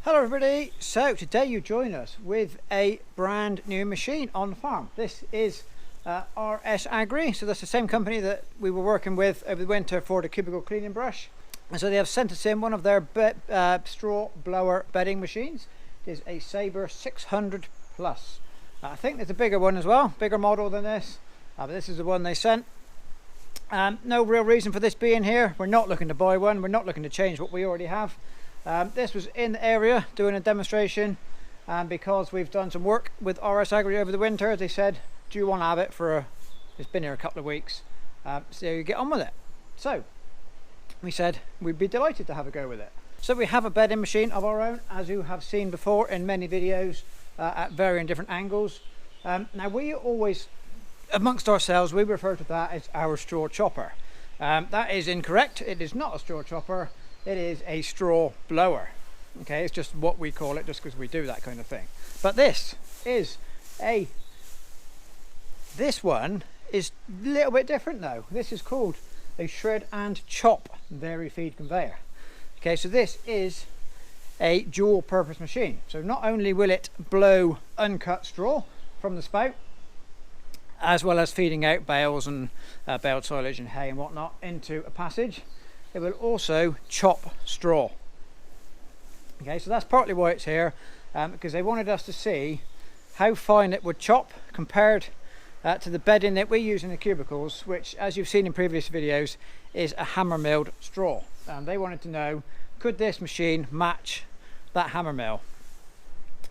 Hello everybody, so today you join us with a brand new machine on the farm. This is RS Agri, so that's the same company that we were working with over the winter for the cubicle cleaning brush. And so they have sent us in one of their straw blower bedding machines. It is a Sabre 600 Plus. I think there's a bigger one as well, bigger model than this, but this is the one they sent. No real reason for this being here. We're not looking to buy one, we're not looking to change what we already have. This was in the area doing a demonstration, and because we've done some work with RS Agri over the winter, they said, do you want to have it it's been here a couple of weeks, so you get on with it. So we said we'd be delighted to have a go with it. So we have a bedding machine of our own, as you have seen before in many videos at varying different angles. Now we always, amongst ourselves, we refer to that as our straw chopper. That is incorrect. It is not a straw chopper. It is a straw blower. Okay, it's just what we call it just because we do that kind of thing. But this one is a little bit different though. This is called a shred and chop vari feed conveyor. Okay, so this is a dual purpose machine. So not only will it blow uncut straw from the spout, as well as feeding out bales and baled silage and hay and whatnot into a passage, it will also chop straw. Okay, so that's partly why it's here, because they wanted us to see how fine it would chop compared to the bedding that we use in the cubicles, which, as you've seen in previous videos, is a hammer milled straw. They wanted to know, could this machine match that hammer mill?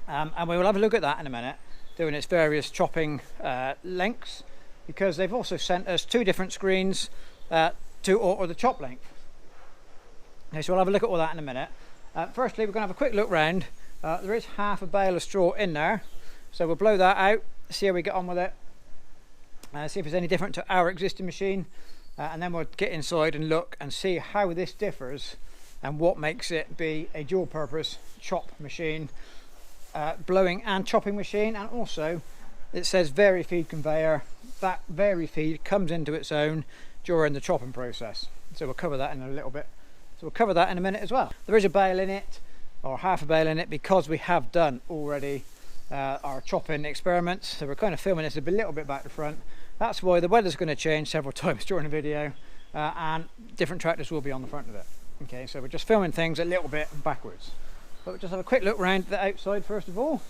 And we will have a look at that in a minute, doing its various chopping lengths, because they've also sent us two different screens to alter the chop length. Okay, so we'll have a look at all that in a minute. Firstly, we're going to have a quick look round. There is half a bale of straw in there, so we'll blow that out, see how we get on with it, see if it's any different to our existing machine, and then we'll get inside and look and see how this differs and what makes it be a dual purpose chop machine, blowing and chopping machine. And also it says vari feed conveyor. That vari feed comes into its own during the chopping process, so we'll cover that in a little bit. So we'll cover that in a minute as well. There is a bale in it, or half a bale in it, because we have done already our chopping experiments. So we're kind of filming this a little bit back to front. That's why the weather's going to change several times during the video, and different tractors will be on the front of it. Okay, so we're just filming things a little bit backwards. But we'll just have a quick look around the outside first of all.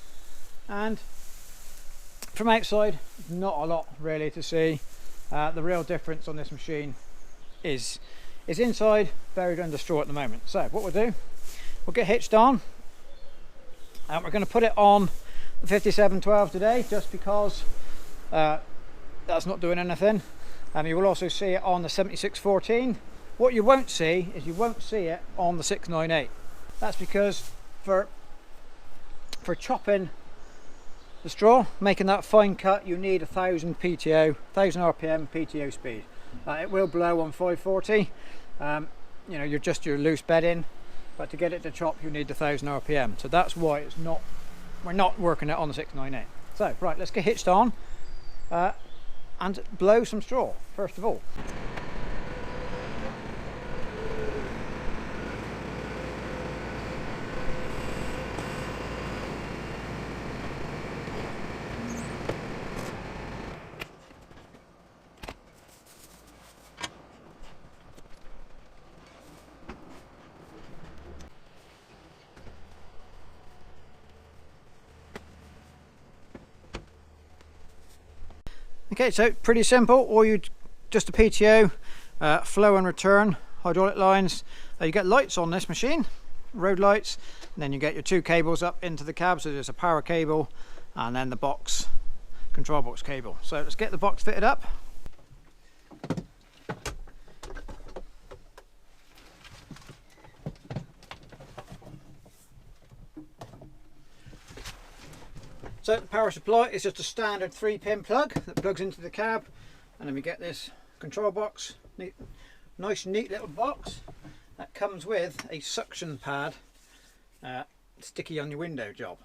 And from outside, not a lot really to see. The real difference on this machine is inside, buried under straw at the moment. So what we'll do, we'll get hitched on, and we're going to put it on the 5712 today, just because that's not doing anything. You will also see it on the 7614. What you won't see is you won't see it on the 698. That's because for chopping the straw, making that fine cut, you need 1000 PTO, 1000 RPM PTO speed. It will blow on 540. You know, you're just your loose bedding, but to get it to chop you need 1000 RPM. So that's why we're not working it on the 698. So right, let's get hitched on and blow some straw first of all. Okay, so pretty simple. Just a PTO, flow and return hydraulic lines. You get lights on this machine, road lights, and then you get your two cables up into the cab. So there's a power cable and then the control box cable. So let's get the box fitted up. So the power supply is just a standard 3-pin plug that plugs into the cab, and then we get this control box, nice neat little box that comes with a suction pad, sticky on your window job.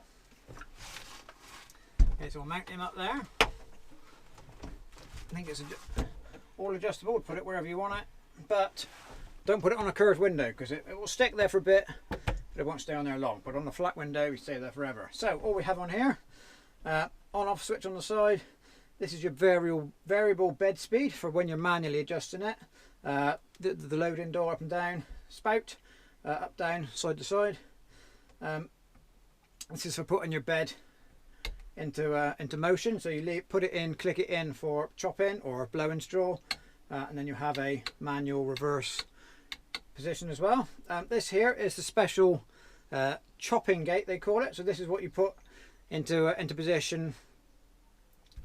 Okay, so we'll mount him up there. I think it's all adjustable, put it wherever you want it, but don't put it on a curved window because it will stick there for a bit but it won't stay on there long. But on the flat window, you stay there forever. So all we have on here, on-off switch on the side. This is your variable bed speed for when you're manually adjusting it. The loading door up and down, spout, up, down, side to side. This is for putting your bed into motion. So you put it in, click it in for chopping or blowing straw, and then you have a manual reverse position as well. This here is the special chopping gate, they call it. So this is what you put into position.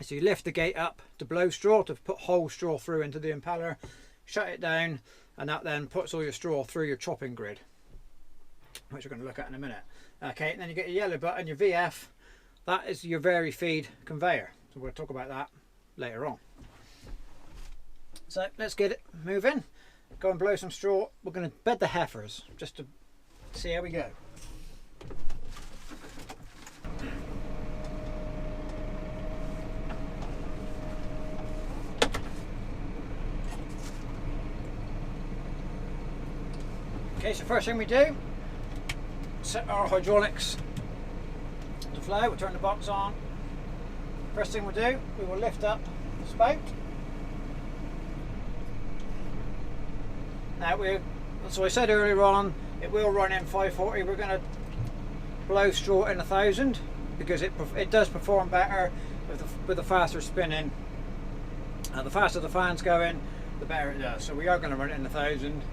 So you lift the gate up to blow straw, to put whole straw through into the impeller, shut it down, and that then puts all your straw through your chopping grid, which we're going to look at in a minute. Okay, and then you get your yellow button, your VF. That is your vary feed conveyor. So we'll talk about that later on. So let's get it moving. Go and blow some straw. We're going to bed the heifers just to see how we go. Okay, so first thing we do, set our hydraulics to flow. We'll turn the box on. First thing we'll do, we will lift up the spout. Now so I said earlier on, it will run in 540. We're going to blow straw in 1000 because it does perform better with the faster spinning. The faster the fan's going, the better it does. So we are going to run it in 1000.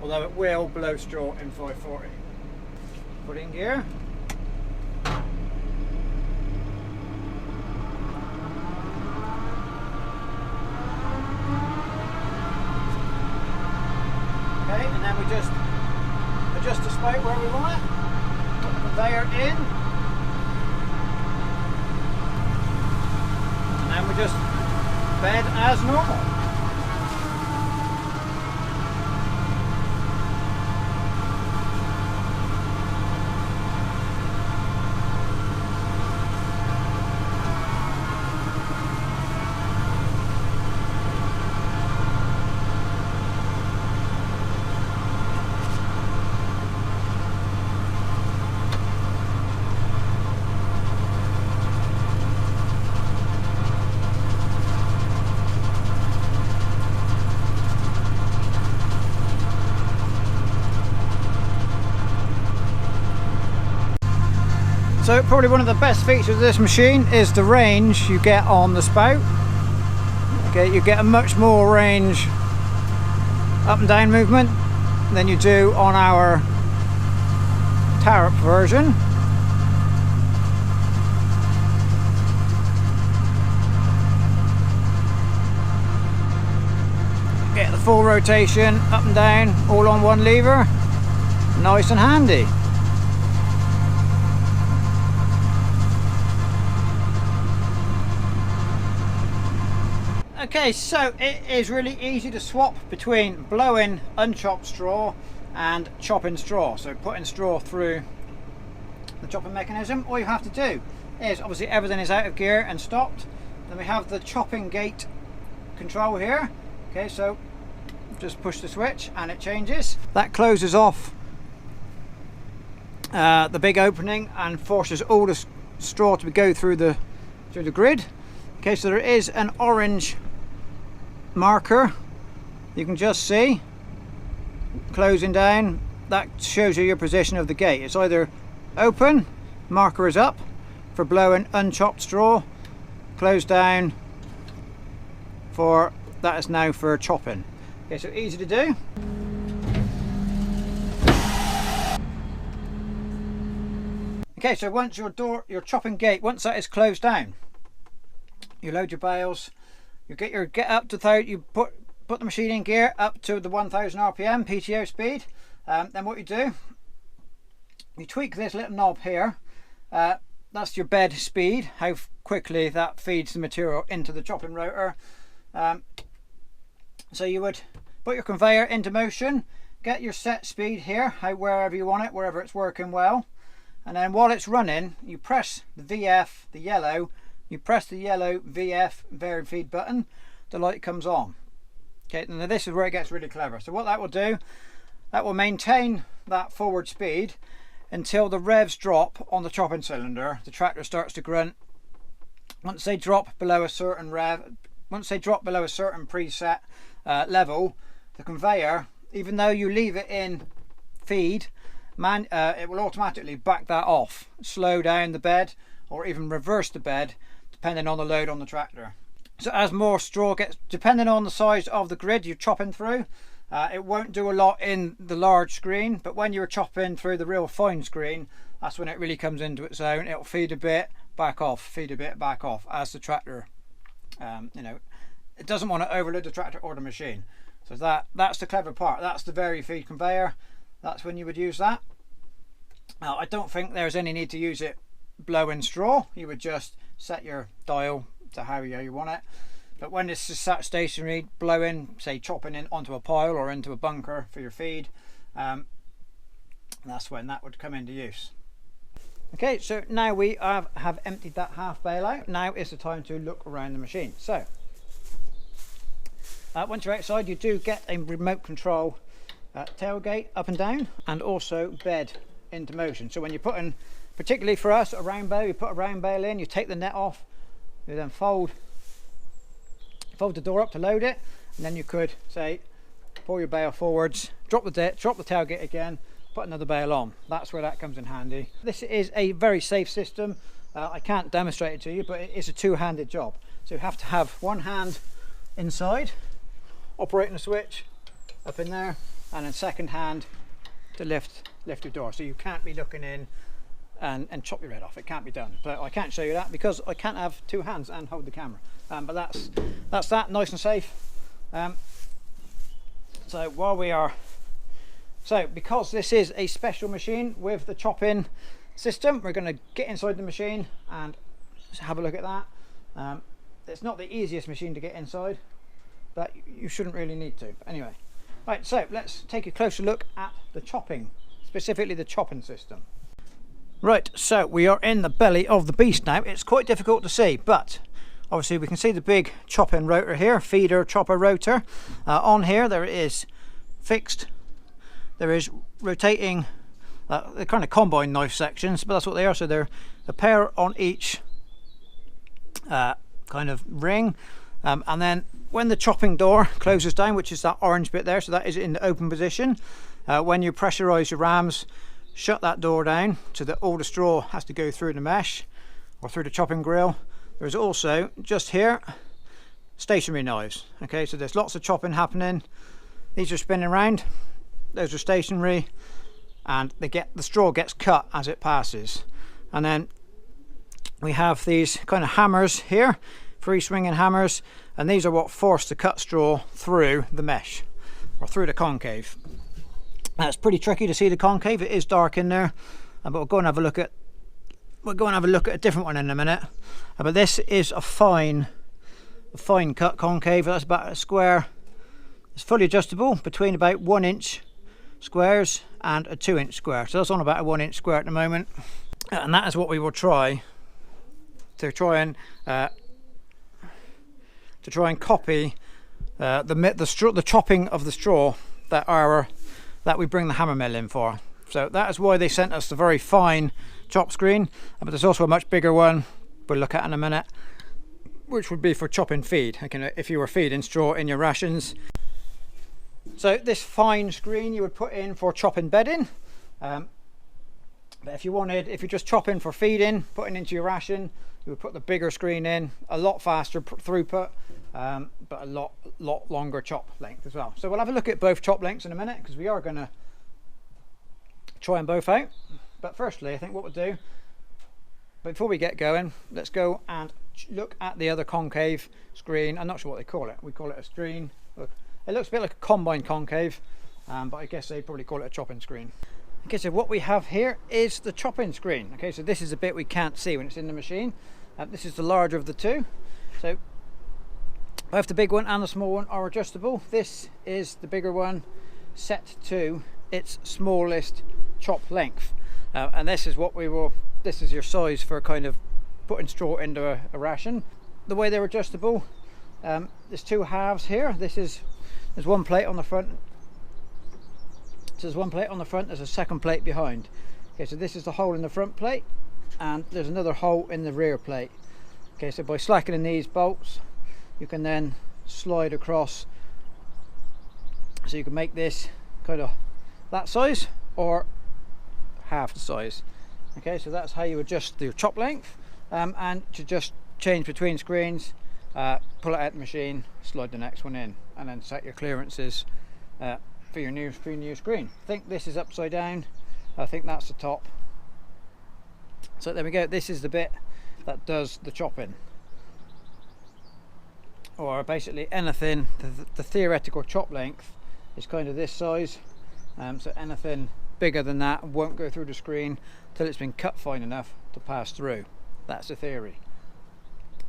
Although it will blow straw in 540. Put it in gear. Okay, and then we just adjust the spout where we want it. Put the conveyor in. And then we just bed as normal. So probably one of the best features of this machine is the range you get on the spout. Okay, you get a much more range up and down movement than you do on our tariff version. Get the full rotation up and down all on one lever. Nice and handy. Okay, so it is really easy to swap between blowing unchopped straw and chopping straw. So putting straw through the chopping mechanism. All you have to do is, obviously everything is out of gear and stopped. Then we have the chopping gate control here. Okay, so just push the switch and it changes. That closes off the big opening and forces all the straw to go through the grid. Okay, so there is an orange marker you can just see closing down. That shows you your position of the gate. It's either open, marker is up for blowing unchopped straw, closed down for that is now for chopping. Okay, so easy to do. Okay, so once your chopping gate, once that is closed down, you load your bales. You get up to you put the machine in gear up to the 1000 RPM PTO speed. Then what you do, you tweak this little knob here. That's your bed speed, how quickly that feeds the material into the chopping rotor. So you would put your conveyor into motion, get your set speed here, wherever you want it, wherever it's working well. And then while it's running, you press the VF, the yellow. You press the yellow VF vary feed button, the light comes on. Okay, now this is where it gets really clever. So what that will do, that will maintain that forward speed until the revs drop on the chopping cylinder. The tractor starts to grunt. Once they drop below a certain preset level, the conveyor, even though you leave it in feed, it will automatically back that off, slow down the bed, or even reverse the bed depending on the load on the tractor. So as more straw gets, depending on the size of the grid you're chopping through, it won't do a lot in the large screen, but when you're chopping through the real fine screen, that's when it really comes into its own. It'll feed a bit, back off, feed a bit, back off, as the tractor, you know, it doesn't want to overload the tractor or the machine. So that's the clever part. That's the very feed conveyor. That's when you would use that. Now, I don't think there's any need to use it blowing straw. You would just set your dial to how you want it. But when this is sat stationary, blowing, say chopping in onto a pile or into a bunker for your feed, that's when that would come into use. Okay, so now we have emptied that half bale out. Now is the time to look around the machine. So once you're outside, you do get a remote control tailgate up and down, and also bed into motion. So when you're putting, particularly for us, a round bale, you put a round bale in, you take the net off, you then fold the door up to load it, and then you could say pull your bale forwards, drop the tailgate again, put another bale on. That's where that comes in handy. This is a very safe system. I can't demonstrate it to you, but it is a two-handed job. So you have to have one hand inside operating the switch up in there, and then second hand to lift your door. So you can't be looking in and chop your head off. It can't be done. But I can't show you that because I can't have two hands and hold the camera. But that's that, nice and safe. So while we are, because this is a special machine with the chop-in system, we're going to get inside the machine and have a look at that. It's not the easiest machine to get inside, but you shouldn't really need to. Anyway, right, so let's take a closer look at the chopping, specifically the chopping system. Right, so we are in the belly of the beast now. It's quite difficult to see, but obviously we can see the big chopping rotor here, feeder chopper rotor. On here there is fixed, there is rotating, they're kind of combine knife sections, but that's what they are. So they're a pair on each kind of ring, and then when the chopping door closes down, which is that orange bit there, so that is in the open position, when you pressurize your rams, shut that door down so that all the straw has to go through the mesh or through the chopping grill. There's also just here stationary knives. Okay, so there's lots of chopping happening. These are spinning around, those are stationary, and the straw gets cut as it passes. And then we have these kind of hammers here, free swinging hammers, and these are what force the cut straw through the mesh or through the concave. It's pretty tricky to see the concave. It is dark in there, but we'll go and have a look at a different one in a minute. But this is a fine cut concave. That's about a square. It's fully adjustable between about 1 inch squares and a 2 inch square. So that's on about a 1 inch square at the moment, and that is what we will try and copy the chopping of the straw that we bring the hammer mill in for. So that is why they sent us the very fine chop screen, but there's also a much bigger one we'll look at in a minute, which would be for chopping feed, if you were feeding straw in your rations. So this fine screen you would put in for chopping bedding, but if you're just chopping for feeding, putting into your ration, you would put the bigger screen in. A lot faster throughput, but a lot longer chop length as well. So we'll have a look at both chop lengths in a minute, because we are going to try them both out. But firstly, I think what we'll do, before we get going, let's go and look at the other concave screen. I'm not sure what they call it. We call it a screen. It looks a bit like a combine concave, but I guess they probably call it a chopping screen. Okay, so what we have here is the chopping screen. Okay, so this is a bit we can't see when it's in the machine. This is the larger of the two. So both the big one and the small one are adjustable. This is the bigger one set to its smallest chop length, and this is this is your size for kind of putting straw into a ration. The way they're adjustable, there's two halves here. There's one plate on the front. So there's one plate on the front, there's a second plate behind. Okay, so this is the hole in the front plate, and there's another hole in the rear plate. Okay, so by slackening these bolts, you can then slide across, so you can make this kind of that size or half the size. Okay, so that's how you adjust your chop length, and to just change between screens, pull it out the machine, slide the next one in, and then set your clearances for your new screen. I think this is upside down. I think that's the top. So there we go. This is the bit that does the chopping, or basically anything. The theoretical chop length is kind of this size, so anything bigger than that won't go through the screen till it's been cut fine enough to pass through. That's the theory.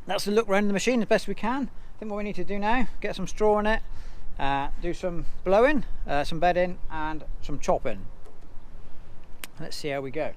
That's the look around the machine as best we can. I think what we need to do now, get some straw in it, do some blowing, some bedding and some chopping. Let's see how we go.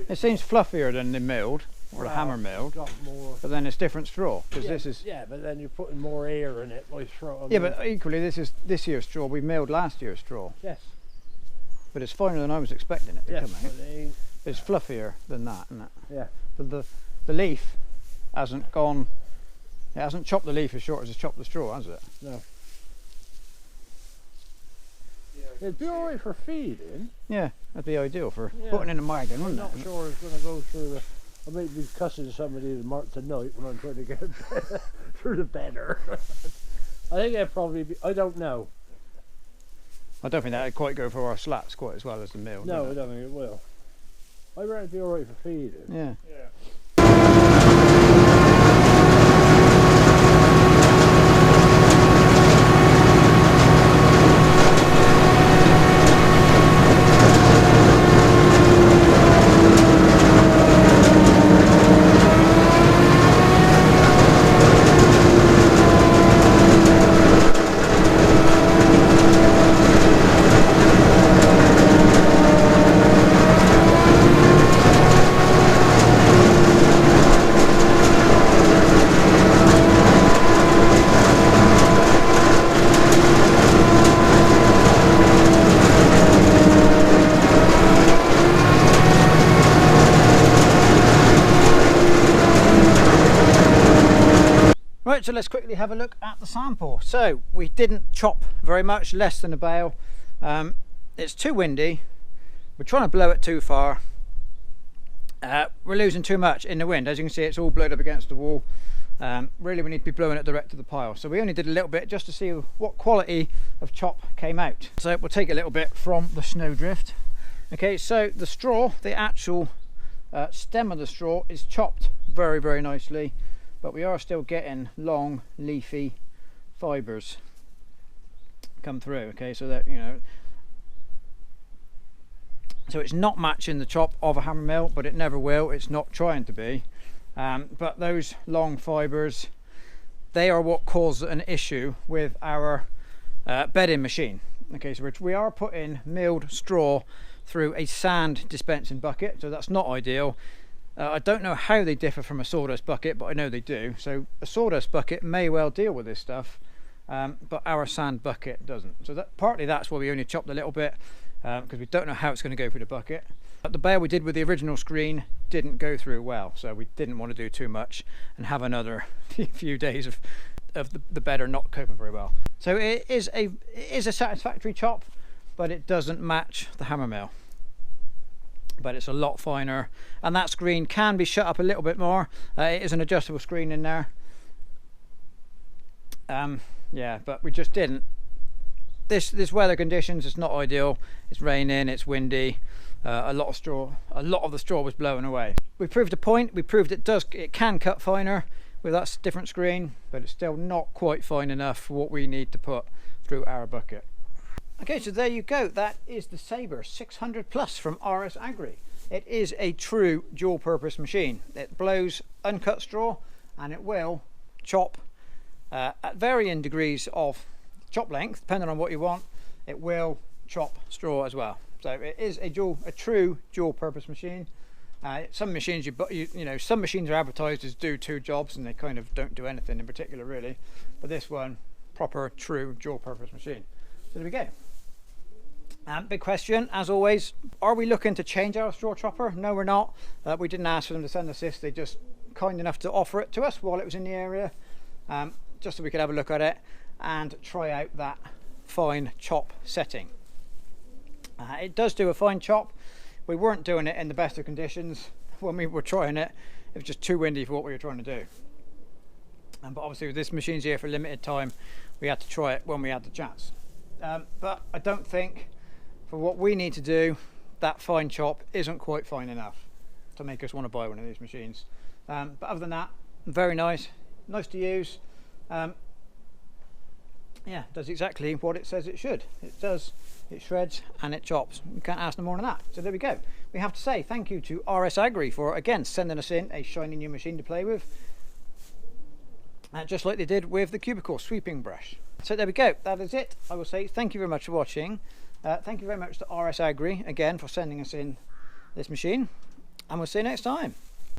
It seems fluffier than the milled, or the hammer milled, but then it's different straw, because this is... Yeah, but then you're putting more air in it by straw. Yeah, but equally this is this year's straw. We milled last year's straw. Yes. But it's finer than I was expecting it to come out. is fluffier than that, isn't it? Yeah. The leaf hasn't gone. It hasn't chopped the leaf as short as it's chopped the straw, has it? No. It'd be alright for feeding. Yeah, that'd be ideal for putting in a wagon, wouldn't I'm not sure it's going to go through the. I might be cussing somebody tonight when I'm trying to get through the bedder. I think it'd probably be. I don't know. I don't think that'd quite go for our slats quite as well as the mill. No, I don't think it will. I reckon it'd be alright for feeding. Yeah. Right, so let's quickly have a look at the sample. So we didn't chop very much, less than a bale. It's too windy. We're trying to blow it too far. We're losing too much in the wind. As you can see, it's all blowed up against the wall. Really, we need to be blowing it direct to the pile. So we only did a little bit just to see what quality of chop came out. So we'll take a little bit from the snowdrift. Okay, so the straw, the actual stem of the straw is chopped very, very nicely. But we are still getting long leafy fibres come through. Okay, so that, you know, so it's not matching the chop of a hammer mill, but it never will. It's not trying to be. But those long fibres, they are what cause an issue with our bedding machine. Okay, so we are putting milled straw through a sand dispensing bucket, so that's not ideal. I don't know how they differ from a sawdust bucket, but I know they do. So a sawdust bucket may well deal with this stuff, but our sand bucket doesn't. So partly that's why we only chopped a little bit, because we don't know how it's going to go through the bucket. But the bale we did with the original screen didn't go through well, so we didn't want to do too much and have another few days of the bedder not coping very well. So it is a satisfactory chop, but it doesn't match the hammer mill. But it's a lot finer, and that screen can be shut up a little bit more. It is an adjustable screen in there. Yeah, but we just didn't. This weather conditions, it's not ideal. It's raining, it's windy. A lot of the straw was blowing away. We proved a point. We proved it can cut finer with that different screen, but it's still not quite fine enough for what we need to put through our bucket. Okay, so there you go. That is the Sabre 600 Plus from RS Agri. It is a true dual purpose machine. It blows uncut straw and it will chop at varying degrees of chop length, depending on what you want. It will chop straw as well. So it is a true dual purpose machine. Some machines some machines are advertised as do two jobs and they kind of don't do anything in particular really. But this one, proper true dual purpose machine. So there we go. Big question, as always, are we looking to change our straw chopper? No, we're not. We didn't ask for them to send us this. They just kind enough to offer it to us while it was in the area, just so we could have a look at it and try out that fine chop setting. It does do a fine chop. We weren't doing it in the best of conditions when we were trying it. It was just too windy for what we were trying to do. But obviously this machine's here for a limited time. We had to try it when we had the chance. But I don't think, for what we need to do, that fine chop isn't quite fine enough to make us want to buy one of these machines. But other than that, very nice to use. Yeah, does exactly what it says it should. It does, it shreds and it chops. You can't ask no more than that. So there we go. We have to say thank you to RS Agri for, again, sending us in a shiny new machine to play with. Just like they did with the cubicle sweeping brush. So there we go, that is it. I will say thank you very much for watching. Thank you very much to RS Agri again for sending us in this machine, and we'll see you next time.